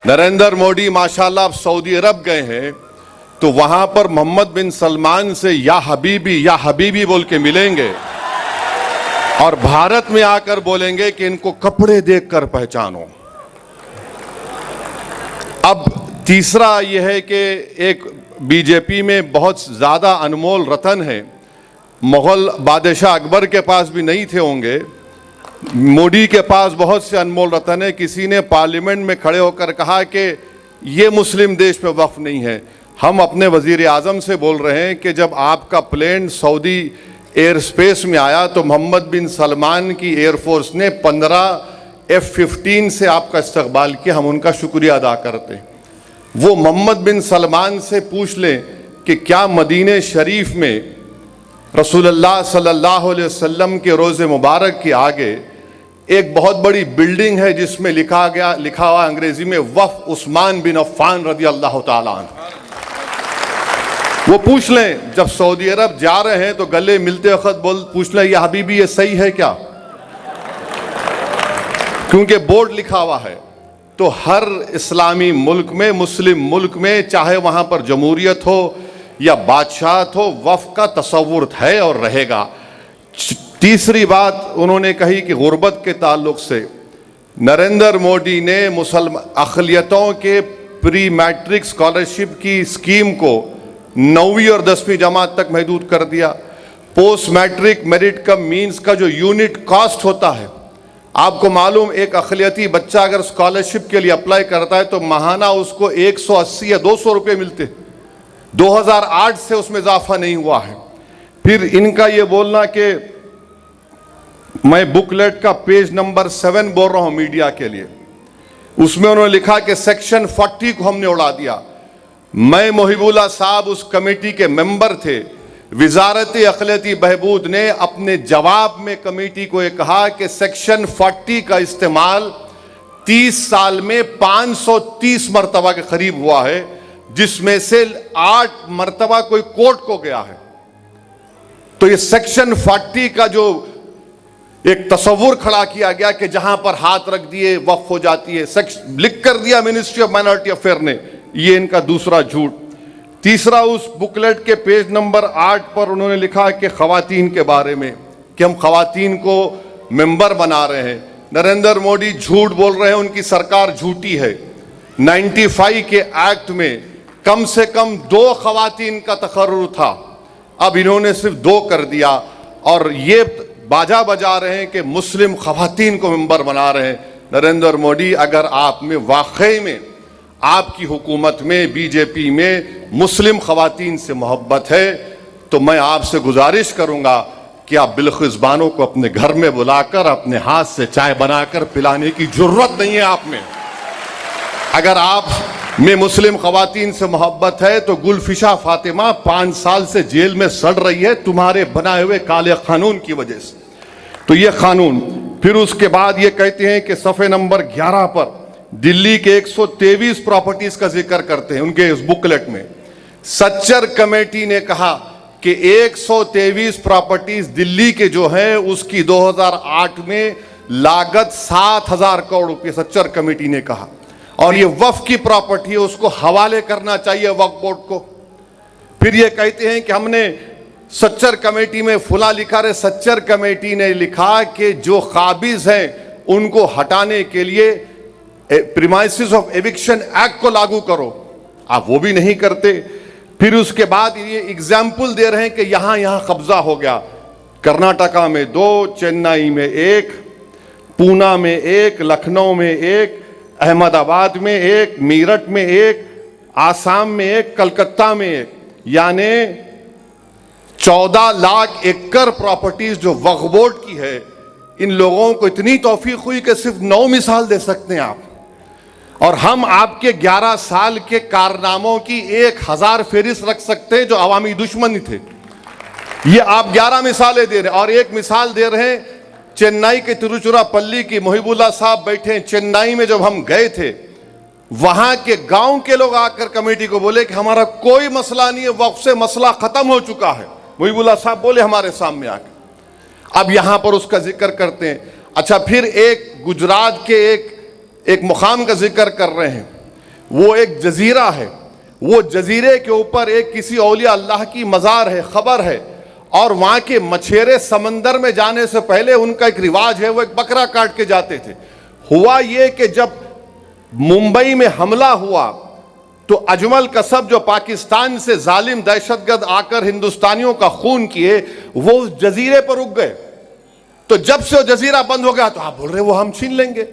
नरेंद्र मोदी माशाल्लाह अब सऊदी अरब गए हैं तो वहां पर मोहम्मद बिन सलमान से या हबीबी बोल के मिलेंगे और भारत में आकर बोलेंगे कि इनको कपड़े देखकर पहचानो। अब तीसरा यह है कि एक बीजेपी में बहुत ज़्यादा अनमोल रतन है, मुगल बादशाह अकबर के पास भी नहीं थे होंगे, मोदी के पास बहुत से अनमोल रतन है। किसी ने पार्लियामेंट में खड़े होकर कहा कि ये मुस्लिम देश में वक्फ नहीं है। हम अपने वजीर आज़म से बोल रहे हैं कि जब आपका प्लेन सऊदी एयर स्पेस में आया तो मोहम्मद बिन सलमान की एयरफोर्स ने 15 F-15 से आपका इस्तकबाल किया, हम उनका शुक्रिया अदा करते हैं। वो मोहम्मद बिन सलमान से पूछ लें कि क्या मदीने शरीफ में रसूलुल्लाह सल्लल्लाहु अलैहि वसल्लम के रोज़े मुबारक के आगे एक बहुत बड़ी बिल्डिंग है जिसमें लिखा हुआ अंग्रेजी में वफ़ उस्मान बिन अफ़्फ़ान रज़ी अल्लाह ताला अन्हु। वो पूछ लें, जब सऊदी अरब जा रहे हैं तो गले मिलते वक्त पूछ लें या हबीबी ये सही है क्या, क्योंकि बोर्ड लिखा हुआ है। तो हर इस्लामी मुल्क में, मुस्लिम मुल्क में, चाहे वहां पर जमहूरियत हो या बादशाहत हो, वफ़ का तसव्वुर है और रहेगा। तीसरी बात उन्होंने कही कि गुर्बत के ताल्लुक से नरेंद्र मोदी ने मुसलमान अक़लियतों के प्री मैट्रिक स्कॉलरशिप की स्कीम को 9वीं और 10वीं जमात तक महदूद कर दिया। Post matric merit come means का जो यूनिट कॉस्ट होता है, आपको मालूम एक अक़लियती बच्चा अगर स्कॉलरशिप के लिए अप्लाई करता है तो माहाना उसको 180 या 200 रुपये मिलते। 2008 से उसमें इजाफा नहीं हुआ है। फिर इनका ये बोलना कि मैं बुकलेट का पेज नंबर 7 बोल रहा हूं मीडिया के लिए, उसमें उन्होंने लिखा कि सेक्शन 40 को हमने उड़ा दिया। मैं मोहिबुल्लाह साहब उस कमेटी के मेंबर थे। वजारत अक़लियती बहबूद ने अपने जवाब में कमेटी को यह कहा कि सेक्शन 40 का इस्तेमाल 30 साल में 530 मरतबा के करीब हुआ है, जिसमें से 8 मरतबा कोई कोर्ट को गया है। तो ये सेक्शन 40 का जो एक तस्वुर खड़ा किया गया कि जहां पर हाथ रख दिए वक्फ हो जाती है, लिख कर दिया मिनिस्ट्री ऑफ माइनॉरिटी अफेयर ने, ये इनका दूसरा झूठ। तीसरा, उस बुकलेट के पेज नंबर 8 पर उन्होंने लिखा कि खवातीन के बारे में कि हम खवातीन को मेंबर बना रहे हैं। नरेंद्र मोदी झूठ बोल रहे हैं, उनकी सरकार झूठी है। 95 के एक्ट में कम से कम 2 खवातीन का तकर्रुर था, अब इन्होंने सिर्फ 2 कर दिया और ये बाजा बजा रहे हैं कि मुस्लिम खवातीन को मेंबर बना रहे हैं। नरेंद्र मोदी, अगर आप में वाकई में आपकी हुकूमत में, बीजेपी में मुस्लिम खवातीन से मोहब्बत है तो मैं आपसे गुजारिश करूंगा कि आप बिलखिज़बानों को अपने घर में बुलाकर अपने हाथ से चाय बनाकर पिलाने की जरूरत नहीं है आप में। अगर आप में मुस्लिम खवातीन से मोहब्बत है तो गुलफिशा फातिमा 5 साल से जेल में सड़ रही है तुम्हारे बनाए हुए काले कानून की वजह से। तो ये कानून, फिर उसके बाद ये कहते हैं कि सफ़े नंबर 11 पर दिल्ली के 123 प्रॉपर्टीज का जिक्र करते हैं उनके इस बुकलेट में। सच्चर कमेटी ने कहा कि 123 प्रॉपर्टीज दिल्ली के जो है उसकी 2008 में लागत 7,000 करोड़ रुपये सच्चर कमेटी ने कहा, और ये वक्फ की प्रॉपर्टी है, उसको हवाले करना चाहिए वक्फ बोर्ड को। फिर ये कहते हैं कि हमने सच्चर कमेटी में फुला लिखा है, सच्चर कमेटी ने लिखा कि जो काबिज हैं उनको हटाने के लिए प्रीमाइसेस ऑफ एविक्शन एक्ट को लागू करो, आप वो भी नहीं करते। फिर उसके बाद ये एग्जाम्पल दे रहे हैं कि यहां कब्जा हो गया, कर्नाटका में 2, चेन्नई में 1, पूना में 1, लखनऊ में 1, अहमदाबाद में 1, मीरठ में 1, आसाम में 1, कलकत्ता में 1, यानी 14 लाख एकड़ प्रॉपर्टीज जो वक्फ बोर्ड की है। इन लोगों को इतनी तौफीक हुई कि सिर्फ 9 मिसाल दे सकते हैं आप, और हम आपके 11 साल के कारनामों की 1000 फेरिस्त रख सकते हैं जो अवामी दुश्मनी थे। ये आप 11 मिसालें दे रहे हैं, और एक मिसाल दे रहे हैं चेन्नई के तिरुचिरापल्ली की। मोहिबुल्लाह साहब बैठे हैं चेन्नई में, जब हम गए थे वहां के गांव के लोग आकर कमेटी को बोले कि हमारा कोई मसला नहीं है, वक्फ से मसला खत्म हो चुका है। मोहिबुल्लाह साहब बोले हमारे सामने आकर, अब यहां पर उसका जिक्र करते हैं। अच्छा, फिर एक गुजरात के एक मुकाम का जिक्र कर रहे हैं वो एक जजीरा है, वो जजीरे के ऊपर एक किसी औलिया अल्लाह की मज़ार है, खबर है, और वहां के मछेरे समंदर में जाने से पहले उनका एक रिवाज है, वो एक बकरा काट के जाते थे। हुआ ये कि जब मुंबई में हमला हुआ तो अजमल कसब जो पाकिस्तान से जालिम दहशतगर्द आकर हिंदुस्तानियों का खून किए, वो उस जजीरे पर रुक गए। तो जब से वो जजीरा बंद हो गया तो आप बोल रहे वो हम छीन लेंगे।